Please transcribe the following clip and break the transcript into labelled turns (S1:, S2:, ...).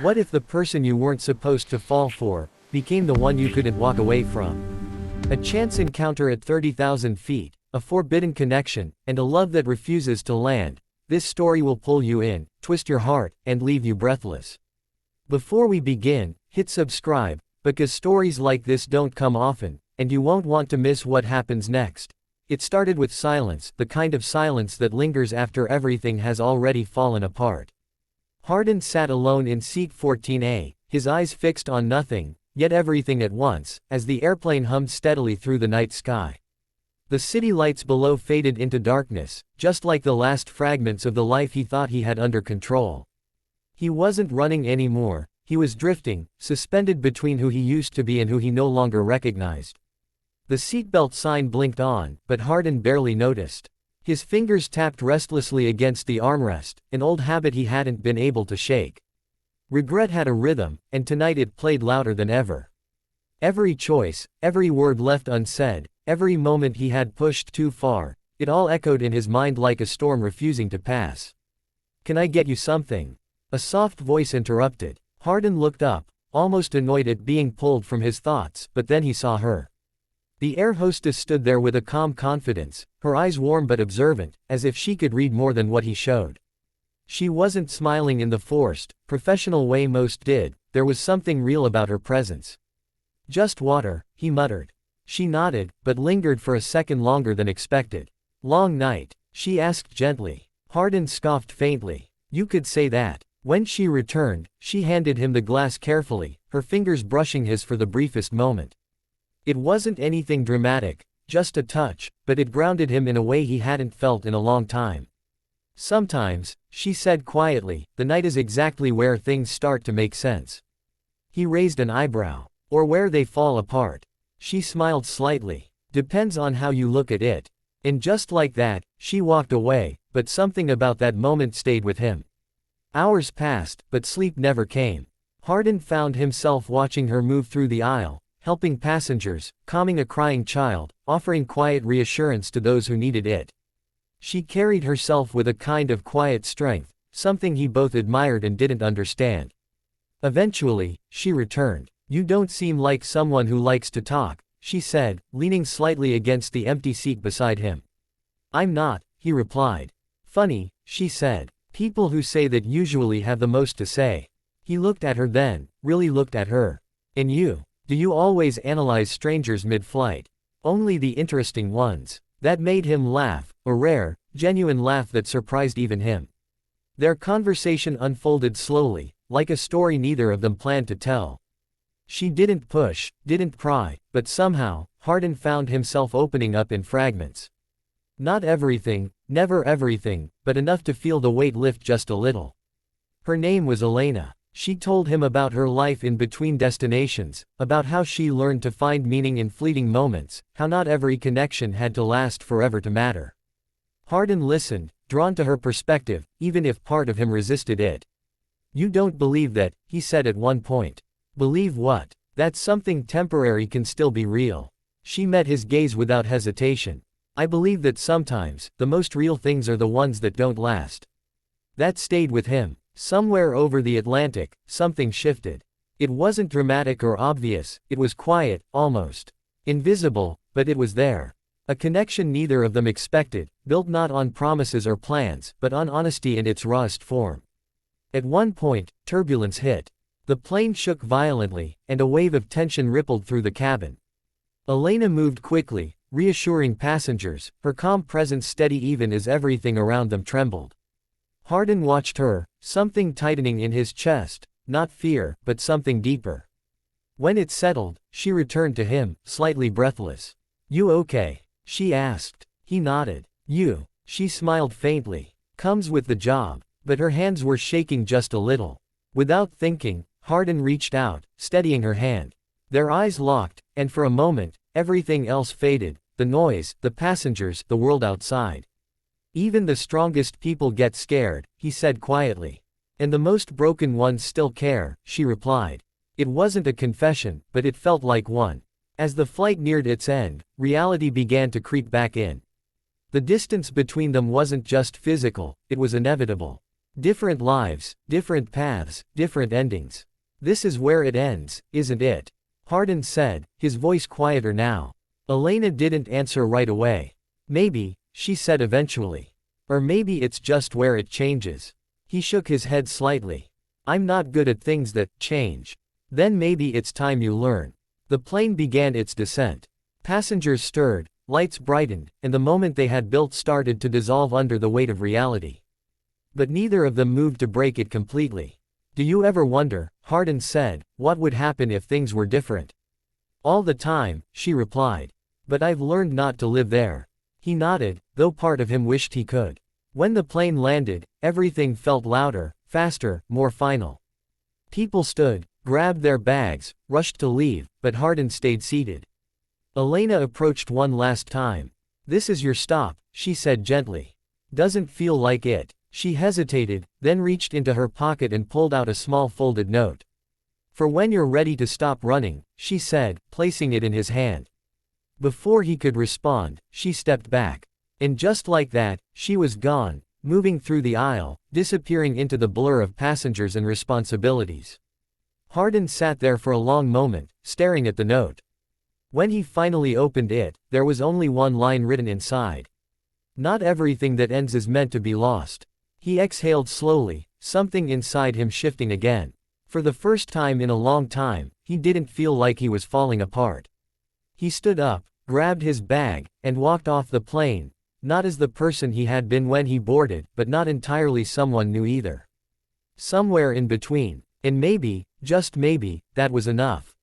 S1: What if the person you weren't supposed to fall for became the one you couldn't walk away from? A chance encounter at 30,000 feet, a forbidden connection, and a love that refuses to land. This story will pull you in, twist your heart, and leave you breathless. Before we begin, hit subscribe, because stories like this don't come often, and you won't want to miss what happens next. It started with silence, the kind of silence that lingers after everything has already fallen apart. Hardin sat alone in seat 14A, his eyes fixed on nothing, yet everything at once, as the airplane hummed steadily through the night sky. The city lights below faded into darkness, just like the last fragments of the life he thought he had under control. He wasn't running anymore, he was drifting, suspended between who he used to be and who he no longer recognized. The seatbelt sign blinked on, but Hardin barely noticed. His fingers tapped restlessly against the armrest, an old habit he hadn't been able to shake. Regret had a rhythm, and tonight it played louder than ever. Every choice, every word left unsaid, every moment he had pushed too far, it all echoed in his mind like a storm refusing to pass. "Can I get you something?" A soft voice interrupted. Hardin looked up, almost annoyed at being pulled from his thoughts, but then he saw her. The air hostess stood there with a calm confidence, her eyes warm but observant, as if she could read more than what he showed. She wasn't smiling in the forced, professional way most did, there was something real about her presence. "Just water," he muttered. She nodded, but lingered for a second longer than expected. "Long night?" she asked gently. Hardin scoffed faintly. "You could say that." When she returned, she handed him the glass carefully, her fingers brushing his for the briefest moment. It wasn't anything dramatic, just a touch, but it grounded him in a way he hadn't felt in a long time. "Sometimes," she said quietly, "the night is exactly where things start to make sense." He raised an eyebrow. "Or where they fall apart." She smiled slightly. "Depends on how you look at it." And just like that, she walked away, but something about that moment stayed with him. Hours passed, but sleep never came. Hardin found himself watching her move through the aisle, helping passengers, calming a crying child, offering quiet reassurance to those who needed it. She carried herself with a kind of quiet strength, something he both admired and didn't understand. Eventually, she returned. "You don't seem like someone who likes to talk," she said, leaning slightly against the empty seat beside him. "I'm not," he replied. "Funny," she said. "People who say that usually have the most to say." He looked at her then, really looked at her. "And you? Do you always analyze strangers mid-flight?" "Only the interesting ones." That made him laugh, a rare, genuine laugh that surprised even him. Their conversation unfolded slowly, like a story neither of them planned to tell. She didn't push, didn't pry, but somehow, Hardin found himself opening up in fragments. Not everything, never everything, but enough to feel the weight lift just a little. Her name was Elena. She told him about her life in between destinations, about how she learned to find meaning in fleeting moments, how not every connection had to last forever to matter. Hardin listened, drawn to her perspective, even if part of him resisted it. "You don't believe that," he said at one point. "Believe what?" "That something temporary can still be real." She met his gaze without hesitation. "I believe that sometimes, the most real things are the ones that don't last." That stayed with him. Somewhere over the Atlantic, something shifted. It wasn't dramatic or obvious, it was quiet, almost invisible, but it was there. A connection neither of them expected, built not on promises or plans, but on honesty in its rawest form. At one point, turbulence hit. The plane shook violently, and a wave of tension rippled through the cabin. Elena moved quickly, reassuring passengers, her calm presence steady even as everything around them trembled. Hardin watched her, something tightening in his chest, not fear, but something deeper. When it settled, she returned to him, slightly breathless. "You okay?" she asked. He nodded. "You?" She smiled faintly. "Comes with the job." But her hands were shaking just a little. Without thinking, Hardin reached out, steadying her hand. Their eyes locked, and for a moment, everything else faded, the noise, the passengers, the world outside. "Even the strongest people get scared," he said quietly. "And the most broken ones still care," she replied. It wasn't a confession, but it felt like one. As the flight neared its end, reality began to creep back in. The distance between them wasn't just physical, it was inevitable. Different lives, different paths, different endings. This is where it ends, isn't it? Hardin said, his voice quieter now. Elena didn't answer right away. Maybe, she said eventually. Or maybe it's just where it changes. He shook his head slightly. I'm not good at things that change. Then maybe it's time you learn. The plane began its descent. Passengers stirred, lights brightened, and the moment they had built started to dissolve under the weight of reality. But neither of them moved to break it completely. Do you ever wonder, Hardin said, what would happen if things were different? All the time, she replied. But I've learned not to live there. He nodded, though part of him wished he could. When the plane landed, everything felt louder, faster, more final. People stood, grabbed their bags, rushed to leave, but Hardin stayed seated. Elena approached one last time. This is your stop, she said gently. Doesn't feel like it. She hesitated, then reached into her pocket and pulled out a small folded note. For when you're ready to stop running, she said, placing it in his hand. Before he could respond, she stepped back. And just like that, she was gone, moving through the aisle, disappearing into the blur of passengers and responsibilities. Hardin sat there for a long moment, staring at the note. When he finally opened it, there was only one line written inside. Not everything that ends is meant to be lost. He exhaled slowly, something inside him shifting again. For the first time in a long time, he didn't feel like he was falling apart. He stood up, grabbed his bag, and walked off the plane, not as the person he had been when he boarded, but not entirely someone new either. Somewhere in between. And maybe, just maybe, that was enough.